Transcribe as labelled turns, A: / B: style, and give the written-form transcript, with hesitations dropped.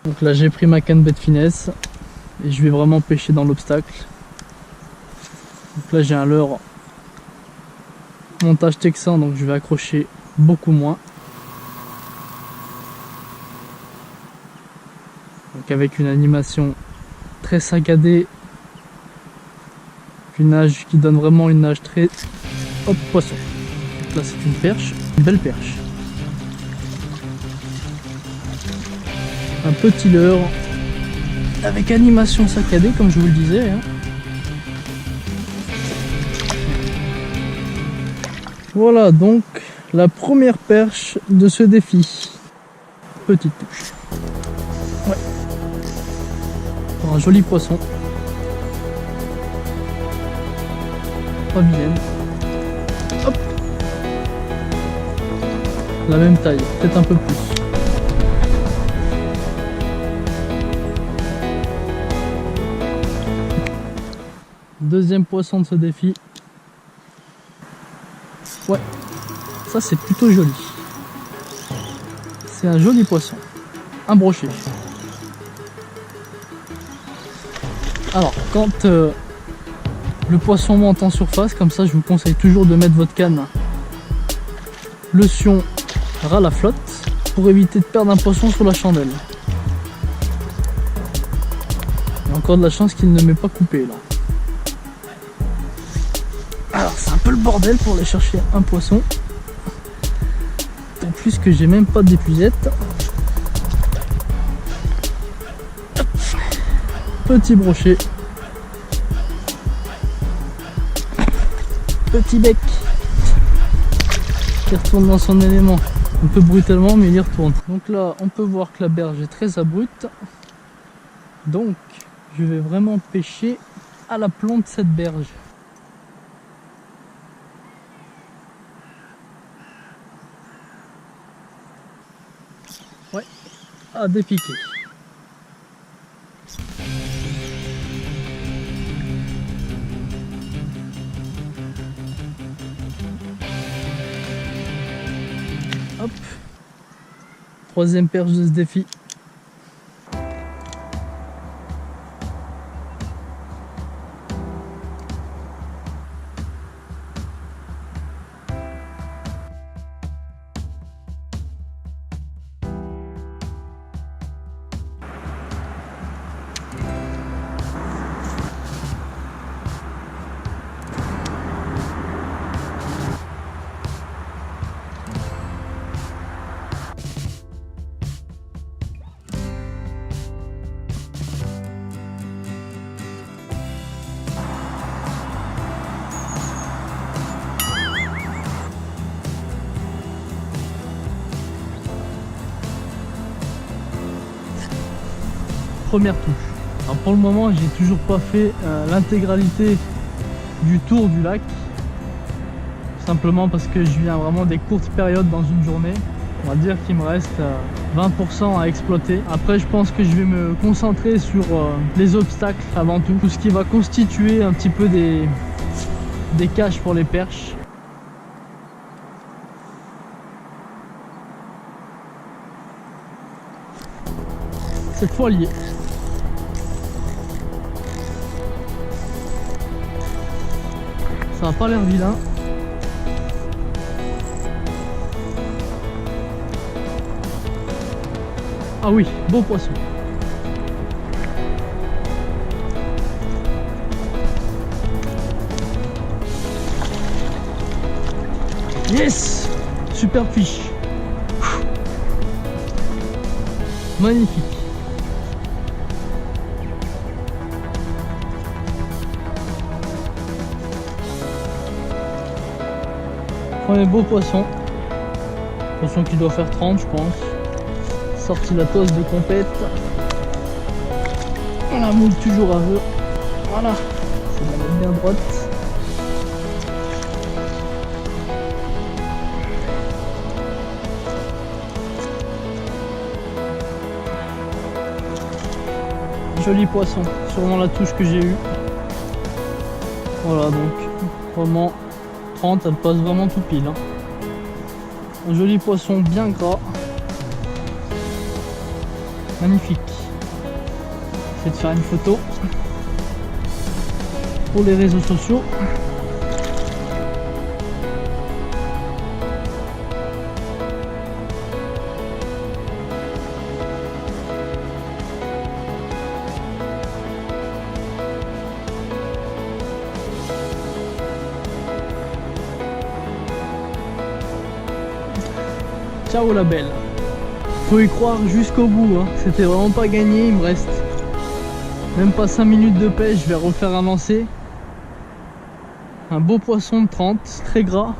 A: Donc là j'ai pris ma canne bête finesse et je vais vraiment pêcher dans l'obstacle. Donc là j'ai un leurre montage texan, donc je vais accrocher beaucoup moins. Donc avec une animation très saccadée, une nage qui donne vraiment une nage très... Hop, poisson. Donc là c'est une perche, une belle perche. Un petit leurre avec animation saccadée comme je vous le disais. Voilà donc la première perche de ce défi. Petite touche. Ouais. Pour un joli poisson. Pas vilaine. Hop. La même taille, peut-être un peu plus. Deuxième poisson de ce défi. Ouais, ça c'est plutôt joli. C'est un joli poisson. Un brochet. Alors, quand le poisson monte en surface, comme ça, je vous conseille toujours de mettre votre canne le sion ras la flotte pour éviter de perdre un poisson sur la chandelle. Il y a encore de la chance qu'il ne m'est pas coupé là. Alors c'est un peu le bordel pour aller chercher un poisson. En plus que j'ai même pas d'épuisette. Petit brochet. Petit bec. Qui retourne dans son élément. Un peu brutalement mais il y retourne. Donc là on peut voir que la berge est très abrupte. Donc je vais vraiment pêcher à l'aplomb de cette berge. Ouais, à dépiquer. Hop. Troisième perche de ce défi. Première touche. Alors pour le moment j'ai toujours pas fait l'intégralité du tour du lac, simplement parce que je viens vraiment des courtes périodes dans une journée. On va dire qu'il me reste 20% à exploiter. Après je pense que je vais me concentrer sur les obstacles avant tout ce qui va constituer un petit peu des caches pour les perches. Cette fois lié. Ça n'a pas l'air vilain. Ah oui, beau poisson. Yes! Super fiche. Magnifique. Premier beau poisson. Poisson qui doit faire 30 je pense. Sorti la tosse de compète. On la moule toujours à vœu. Voilà. C'est de la mettre bien droite. Joli poisson. Sûrement la touche que j'ai eue. Voilà donc. Vraiment 30, elle passe vraiment tout pile. Un joli poisson bien gras. Magnifique. J'essaie de faire une photo pour les réseaux sociaux. Ciao la belle. Faut y croire jusqu'au bout, hein. C'était vraiment pas gagné, il me reste même pas 5 minutes de pêche, je vais refaire un lancer. Un beau poisson de 30, très gras.